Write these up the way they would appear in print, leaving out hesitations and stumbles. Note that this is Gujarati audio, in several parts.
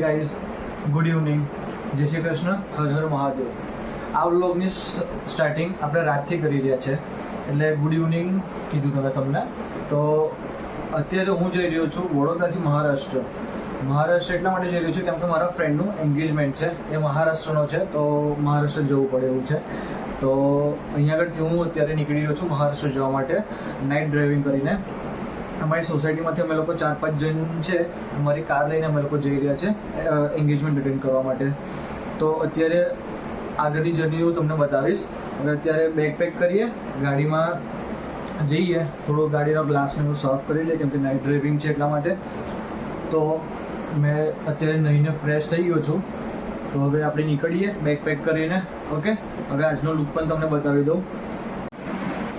ગાઈઝ, ગુડ ઇવનિંગ, જય શ્રી કૃષ્ણ, હર હર મહાદેવ. આ વ્લોગની સ્ટાર્ટિંગ આપણે રાતથી કરી રહ્યા છે, એટલે ગુડ ઇવનિંગ કીધું તમે તમને. તો અત્યારે હું જઈ રહ્યો છું વડોદરાથી મહારાષ્ટ્ર. મહારાષ્ટ્ર એટલા માટે જઈ રહ્યો છું કેમ કે મારા ફ્રેન્ડનું એન્ગેજમેન્ટ છે, એ મહારાષ્ટ્રનો છે, તો મહારાષ્ટ્ર જવું પડે એવું છે. તો અહીંયા આગળથી હું અત્યારે નીકળી રહ્યો છું મહારાષ્ટ્ર જવા માટે નાઇટ ડ્રાઇવિંગ કરીને. અમારી સોસાયટીમાંથી અમે લોકો 4-5 જણ છે, અમારી કાર લઈને અમે લોકો જઈ રહ્યા છે એન્ગેજમેન્ટ અટેન્ડ કરવા માટે. તો અત્યારે આગળની જર્ની હું તમને બતાવીશ. હવે અત્યારે બેગ પેક કરીએ, ગાડીમાં જઈએ, થોડો ગાડીનો ગ્લાસને હું સાફ કરી લઈએ કેમ કે નાઇટ ડ્રાઇવિંગ છે એટલા માટે. તો મેં અત્યારે નહીને ફ્રેશ થઈ ગયો છું. તો હવે આપણે નીકળીએ બેગ પેક કરીને. ઓકે, હવે આજનો લુક પણ તમને બતાવી દઉં.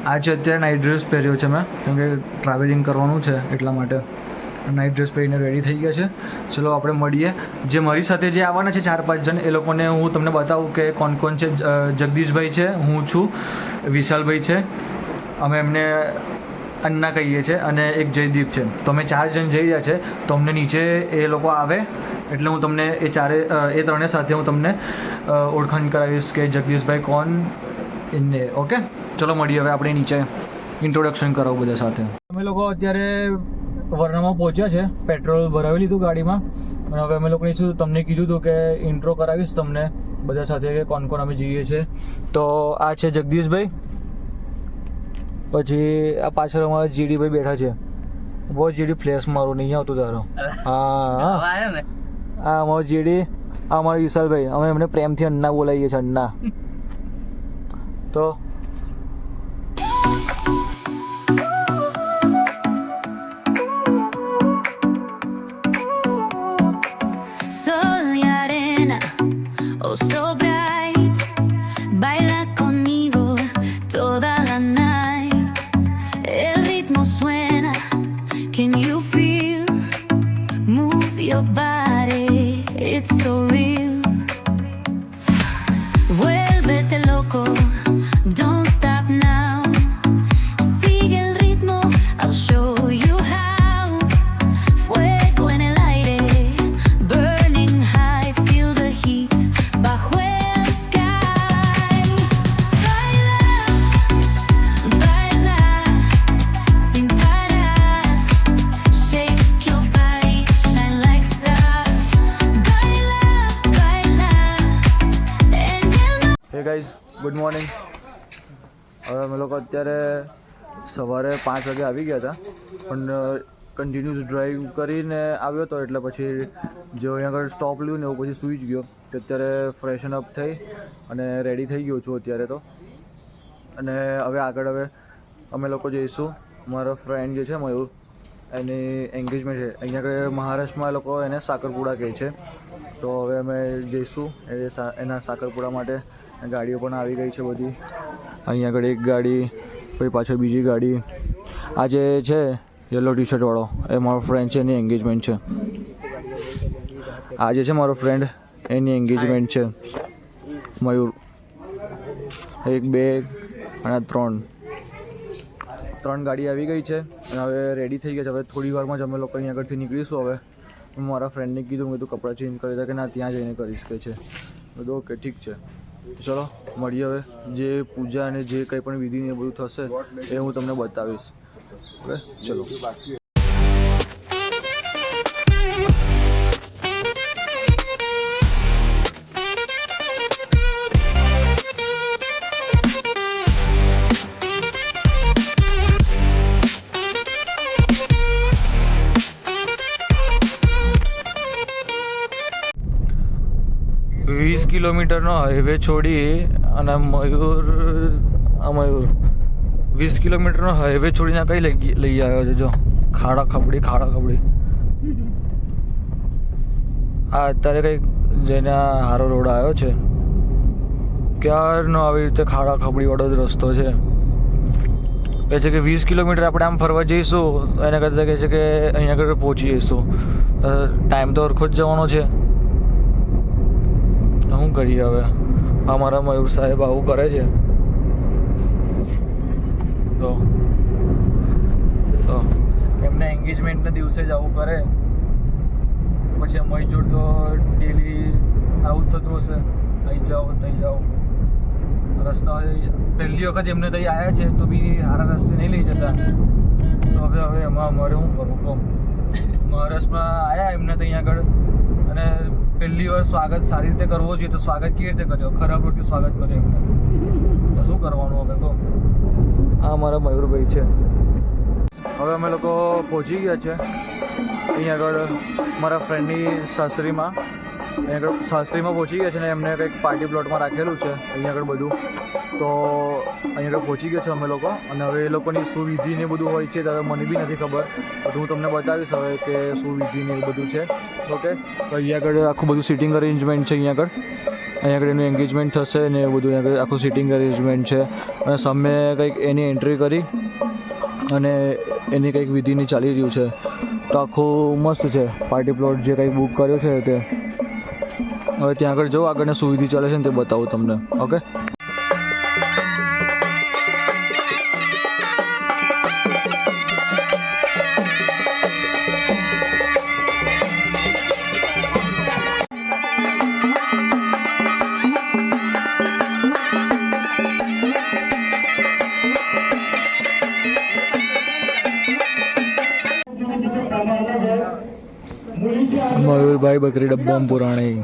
આજે અત્યારે નાઇટ ડ્રેસ પહેર્યો છે મેં કેમ કે ટ્રાવેલિંગ કરવાનું છે એટલા માટે નાઇટ ડ્રેસ પહેરીને રેડી થઈ ગયા છે. ચલો આપણે મળીએ. જે મારી સાથે જે આવવાના છે 4-5 જણ, એ લોકોને હું તમને બતાવું કે કોણ કોણ છે. જગદીશભાઈ છે, હું છું, વિશાલભાઈ છે, અમે એમને અન્ના કહીએ છીએ, અને એક જયદીપ છે. તો અમે 4 જણ જઈ રહ્યા છે. તો અમને નીચે એ લોકો આવે એટલે હું તમને એ ત્રણે સાથે હું તમને ઓળખાણ કરાવીશ કે જગદીશભાઈ કોણ એમને. ઓકે, ચલો મળીએ. હવે આપણે નીચે ઇન્ટ્રોડક્શન કરાવું બધા સાથે. અમે લોકો અત્યારે વર્ણામાં પહોંચ્યા છે, પેટ્રોલ ભરાવી લીધું ગાડીમાં, અને હવે અમે લોકોને શું તમને કીધું હતું કે ઇન્ટ્રો કરાવીશ તમને બધા સાથે કે કોણ કોણ અમે જઈએ છીએ. તો આ છે જગદીશભાઈ, પછી આ પાછળ અમારા જીડીભાઈ બેઠા છે. બહુ જીડી ફ્લેશ મારું નહીં આવતું તારો. હા આ અમારો જીડી, આ અમારા વિશાલભાઈ, અમે એમને પ્રેમથી અન્ના બોલાવીએ છીએ, અન્ના. તો Sol y arena, oh so bright, baila conmigo toda la night. El ritmo suena, can you feel? Move your body, it's so real. Vuélvete loco, don't stop now. Sigue el ritmo, I'll show you how. Fuego en el aire, burning high, feel the heat bajo el sky. Baila, baila, sin parar. Shake your body, shine like stars. Baila, baila, en el hey guys, good morning. હવે અમે લોકો અત્યારે સવારે 5 વાગે આવી ગયા હતા, પણ કન્ટિન્યુઅસ ડ્રાઈવ કરીને આવ્યો હતો એટલે પછી જો અહીંયા આગળ સ્ટોપ લીધું ને એવું પછી સૂઈ જ ગયો. તો અત્યારે ફ્રેશન અપ થઈ અને રેડી થઈ ગયો છું અત્યારે તો. અને હવે આગળ અમે લોકો જઈશું. મારો ફ્રેન્ડ જે છે મયુર, એની એન્ગેજમેન્ટ છે અહીંયા આગળ મહારાષ્ટ્રમાં. એ લોકો એને સાકરપુડા કહે છે. તો હવે અમે જઈશું એના સાકરપુડા માટે. ગાડીઓ પણ આવી ગઈ છે બધી. અહીંયા આગળ એક ગાડી, પછી પાછળ બીજી ગાડી. આ જે છે યલો ટી શર્ટવાળો, એ મારો ફ્રેન્ડ છે, એની એન્ગેજમેન્ટ છે. આ જે છે મારો ફ્રેન્ડ, એની એન્ગેજમેન્ટ છે, મયુર. 1 2 અને 3 ગાડી આવી ગઈ છે અને હવે રેડી થઈ ગયા છે. હવે થોડી વારમાં જ અમે લોકો અહીં આગળથી નીકળીશું. હવે હું મારા ફ્રેન્ડને કીધું મેં કપડાં ચેન્જ કરી દે કે ના ત્યાં જઈને કરીશ કે છે. બધું ઓકે, ઠીક છે. ચલો મળીએ. હવે જે પૂજા અને જે કંઈ પણ વિધિ ને એ બધું થશે એ હું તમને બતાવીશ. ઓકે, ચલો. 20 કિલોમીટરનો હાઈવે છોડી અને મયુર 20 કિલોમીટરનો હાઈવે છોડીને કઈ લઈ આવ્યો છે. જો ખાડા ખબડી. આ અત્યારે કંઈક જેને હારો રોડ આવ્યો છે, ક્યારનો આવી રીતે ખાડા ખબડીવાળો જ રસ્તો છે. કહે છે કે 20 કિલોમીટર આપણે આમ ફરવા જઈશું, એના કરતાં કહે છે કે અહીંયા આગળ પહોંચી જઈશું. ટાઈમ તો સરખો જ જવાનો છે. શું કરીએ હવે? અમારા મયુર સાહેબ આવું કરે છે. તો એમને એન્ગેજમેન્ટના દિવસે જ આવું કરે પછી મય જોડ તો ડેલી આવું જ થતું હશે, અહીં જાઓ થઈ જાઓ. રસ્તા પહેલી વખત એમને ત્યાં આવ્યા છે તો બી સારા રસ્તે નહીં લઈ જતા, તો હવે એમાં અમારે શું કરવું કહો. મહારાષ્ટ્રમાં આવ્યા એમને ત્યાં આગળ અને પહેલી વાર સ્વાગત સારી રીતે કરવો જોઈએ, તો સ્વાગત કેવી રીતે કર્યો, ખરાબ રીતે સ્વાગત કર્યો એમને, તો શું કરવાનું હવે કહો. આ મારા મયુરભાઈ છે. હવે અમે લોકો પહોંચી ગયા છે અહીંયા આગળ મારા ફ્રેન્ડની સાસરીમાં. અહીંયા આગળ સાસરીમાં પહોંચી ગયા છે ને એમને કંઈક પાર્ટી પ્લોટમાં રાખેલું છે અહીંયા આગળ બધું, તો અહીંયા આગળ પહોંચી ગયા છે અમે લોકો. અને હવે એ લોકોની શું વિધિ ને બધું હોય છે તો મને બી નથી ખબર, તો હું તમને બતાવીશ હવે કે શું વિધિ ને એ બધું છે. ઓકે, તો અહીંયા આગળ આખું બધું સિટિંગ અરેન્જમેન્ટ છે. અહીંયા આગળ એનું એન્ગેજમેન્ટ થશે ને એ બધું અહીંયા આગળ આખું સિટિંગ અરેન્જમેન્ટ છે. અને સામે કંઈક એની એન્ટ્રી કરી અને એની કંઈક વિધિની ચાલી રહ્યું છે. તો આખું મસ્ત છે પાર્ટી પ્લોટ જે કંઈક બુક કર્યો છે તે. હવે ત્યાં આગળ જાઉં, આગળને શું વિધિ ચાલે છે ને તે બતાવું તમને. ઓકે, મયુરભાઈ બકરી ડબ્બામાં પુરાણી.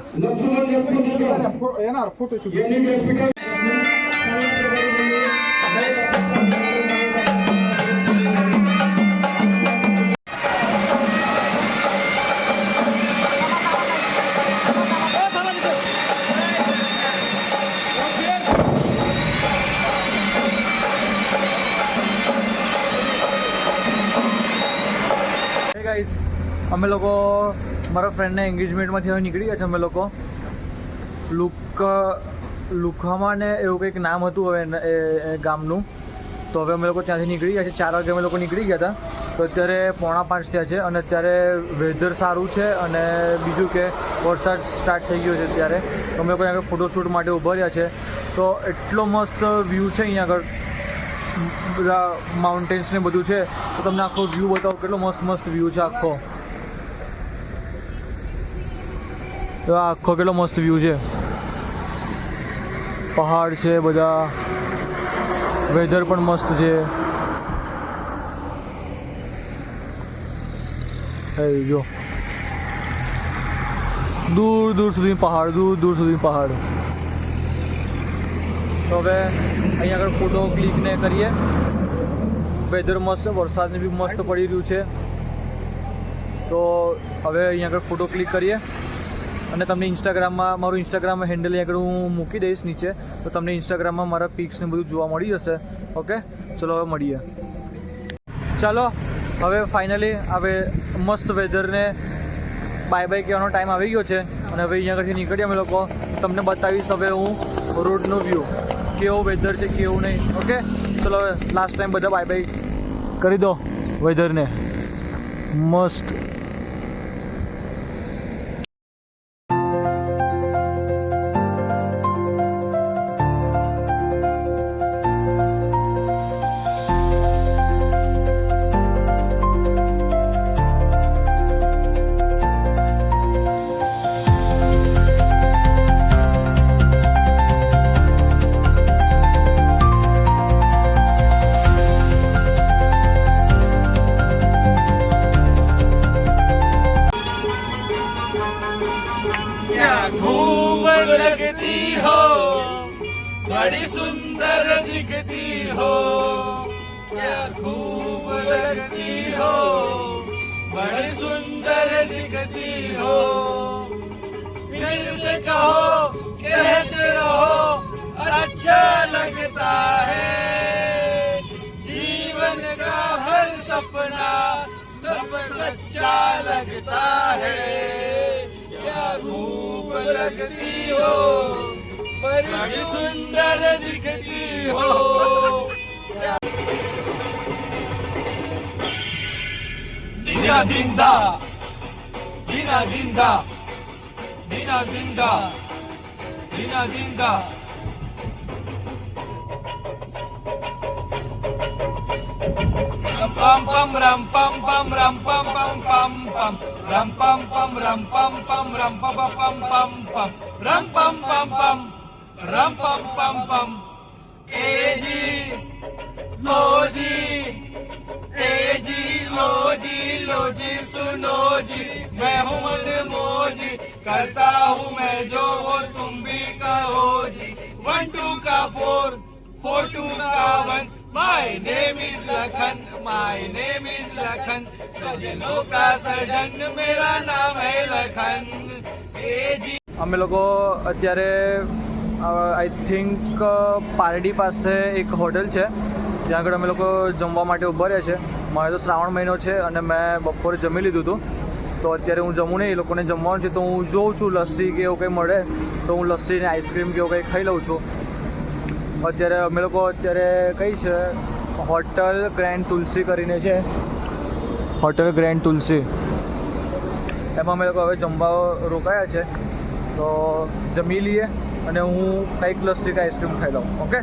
ગાઈસ, અમે લોકો મારા ફ્રેન્ડના એન્ગેજમેન્ટમાંથી હવે નીકળી ગયા છે અમે લોકો. લુખામાં ને એવું કંઈક નામ હતું હવે એ ગામનું. તો હવે અમે લોકો ત્યાંથી નીકળી ગયા છે. 4 વાગે અમે લોકો નીકળી ગયા હતા, તો અત્યારે 4:45 થયા છે. અને અત્યારે વેધર સારું છે અને બીજું કે વરસાદ સ્ટાર્ટ થઈ ગયો છે અત્યારે. તો અમે લોકો અહીંયા ફોટોશૂટ માટે ઊભા રહ્યા છે. તો એટલો મસ્ત વ્યૂ છે અહીંયા આગળ, બધા માઉન્ટેન્સ ને બધું છે. તો તમને આખો વ્યૂ બતાવો, કેટલો મસ્ત વ્યૂ છે આખો. તો આખો કેટલો મસ્ત વ્યૂ છે, પહાડ છે બધા, વેધર પણ મસ્ત છે. જો દૂર સુધી પહાડ, દૂર સુધી પહાડ. તો હવે અહીંયા આગળ ફોટો ક્લિક ને કરીએ. વેધર મસ્ત છે, વરસાદને બી મસ્ત પડી રહ્યું છે. તો હવે અહીંયા આગળ ફોટો ક્લિક કરીએ અને તમને ઇન્સ્ટાગ્રામમાં મારું ઇન્સ્ટાગ્રામ હેન્ડલ અહીંયા આગળ હું મૂકી દઈશ નીચે, તો તમને ઇન્સ્ટાગ્રામમાં મારા પિક્સ ને બધું જોવા મળી જશે. ઓકે, ચલો હવે મળીએ. ચાલો હવે ફાઇનલી હવે મસ્ત વેધરને બાય બાય કહેવાનો ટાઈમ આવી ગયો છે. અને હવે અહીંયા આગળથી નીકળીએ અમે લોકો. તમને બતાવીશ હવે હું રોડનો વ્યૂ, કેવો વેધર છે કેવું નહીં. ઓકે, ચલો હવે લાસ્ટ ટાઈમ બધા બાય બાય કરી દો વેધરને. મસ્ત. लगती हो, बड़ी सुंदर दिखती हो, क्या खूब लगती हो, बड़ी सुंदर दिखती हो. फिर से कहो, कहते रहो, अच्छा लगता है. जीवन का हर सपना सब सच्चा लगता है. क्या खूब लगती हो, बड़ी सुंदर दिखती हो. Dina dinda, dina dinda, dina dinda, dina dinda. Pam pam pam ram pam pam ram pam pam pam pam ram pam pam ram pam pam ram pam pam pam pam pam ram pam pam pam ram pam pam pam ए जी लो जी ए जी लो जी सुनो जी मैं हूँ मनमोजी करता हूँ मैं जो वो तुम भी कहो जी 1 2 का 4 4 2 का 1 My name is Lakhan, my name is Lakhan. सजनों का सजन मेरा नाम है लखन. ए जी અમે લોકો અત્યારે આઈ થિંક પારડી પાસે એક હોટલ છે જ્યાં આગળ અમે લોકો જમવા માટે ઊભા રહ્યા છે. મારે તો શ્રાવણ મહિનો છે અને મેં બપોરે જમી લીધું હતું, તો અત્યારે હું જમું નહીં, એ લોકોને જમવાનું છે. તો હું જોઉં છું લસ્સી કે એવું કંઈ મળે તો હું લસ્સી ને આઈસ્ક્રીમ કે એવું કંઈ ખાઈ લઉં છું. અત્યારે અમે લોકો અત્યારે કઈ છે હોટલ ગ્રેન્ડ તુલસી કરીને છે, હોટલ ગ્રેન્ડ તુલસી, એમાં અમે લોકો હવે જમવા રોકાયા છે. તો જમી લઈએ અને હું કંઈક લસ્સી કે આઈસ્ક્રીમ ખાઈ લઉં. ઓકે.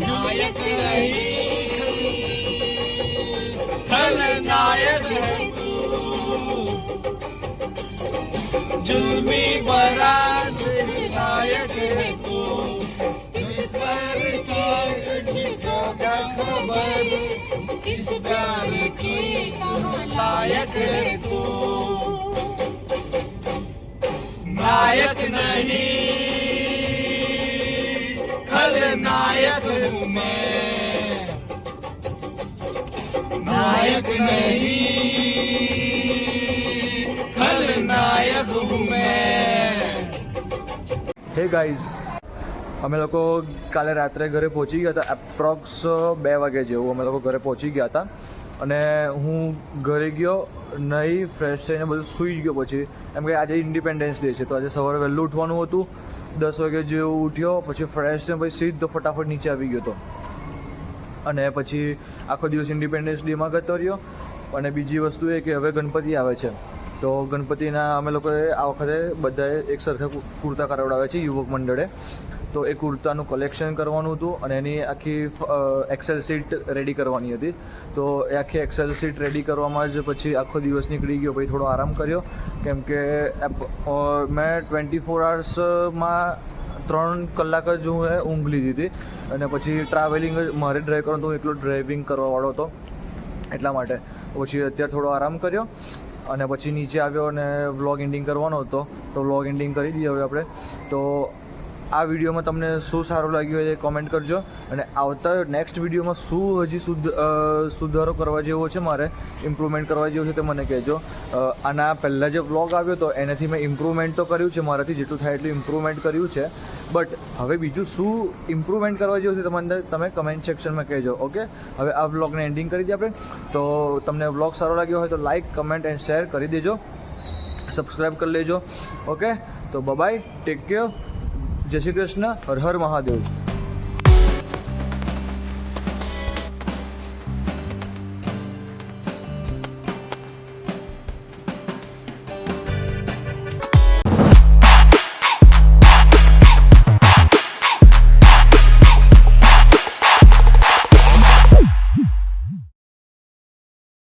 नायक खलनायक है तू, जुल्मी बारात नायक है तू, इस घर की जगह खबर, इस प्यार की लायक है तू. नायक नहीं खलनायक हूँ मैं, नायक नहीं खलनायक हूँ मैं. હે ગાઈઝ, અમે લોકો કાલે રાત્રે ઘરે પહોંચી ગયા હતા. એપ્રોક્સ 2 વાગે જેવું અમે લોકો ઘરે પહોંચી ગયા હતા અને હું ઘરે ગયો, નહીં ફ્રેશ થઈને બધું સૂઈ ગયો. પછી એમ કે આજે ઇન્ડિપેન્ડન્સ ડે છે, તો આજે સવારે વહેલું ઉઠવાનું હતું. 10 વાગે જેવું ઉઠ્યો, પછી ફ્રેશ થઈને પછી સીધો ફટાફટ નીચે આવી ગયો હતો અને પછી આખો દિવસ ઇન્ડિપેન્ડન્સ ડેમાં ગતો રહ્યો. અને બીજી વસ્તુ એ કે હવે ગણપતિ આવે છે, તો ગણપતિના અમે લોકોએ આ વખતે બધાએ એક સરખા કુર્તા કરાવડાવે છે યુવક મંડળે. તો એ કુર્તાનું કલેક્શન કરવાનું હતું અને એની આખી એક્સેલ સીટ રેડી કરવાની હતી. તો એ આખી એક્સેલ સીટ રેડી કરવામાં જ પછી આખો દિવસ નીકળી ગયો. પછી થોડો આરામ કર્યો, કેમ કે મેં 24 અવર્સમાં 3 કલાક જ હું ઊંઘ લીધી હતી અને પછી ટ્રાવેલિંગ જ મારે ડ્રાઈવ કરવાનું, તો હું એકલો ડ્રાઇવિંગ કરવાવાળો હતો એટલા માટે. પછી અત્યારે થોડો આરામ કર્યો અને પછી નીચે આવ્યો અને વ્લોગ એન્ડિંગ કરવાનો હતો, તો વ્લોગ એન્ડિંગ કરી દઈએ હવે આપણે. તો આ વિડીયોમાં તમને શું સારું લાગ્યું હોય એ કોમેન્ટ કરજો અને આવતા નેક્સ્ટ વિડીયોમાં શું હજી સુધારો કરવા જેવો છે, મારે ઇમ્પ્રુવમેન્ટ કરવા જેવું છે તે મને કહેજો. આના પહેલાં જે વ્લોગ આવ્યો હતો એનાથી મેં ઇમ્પ્રુવમેન્ટ તો કર્યું છે, મારાથી જેટલું થાય એટલું ઇમ્પ્રુવમેન્ટ કર્યું છે, બટ હવે બીજું શું ઇમ્પ્રુવમેન્ટ કરવા જેવું છે તમે કમેન્ટ સેક્શનમાં કહેજો. ઓકે, હવે આ વ્લોગને એન્ડિંગ કરી દઈએ આપણે. તો તમને વ્લોગ સારો લાગ્યો હોય તો લાઇક, કમેન્ટ એન્ડ શેર કરી દેજો, સબસ્ક્રાઈબ કરી લેજો. ઓકે, તો બાય, ટેક કેર, જય શ્રી કૃષ્ણ, હર હર મહાદેવ.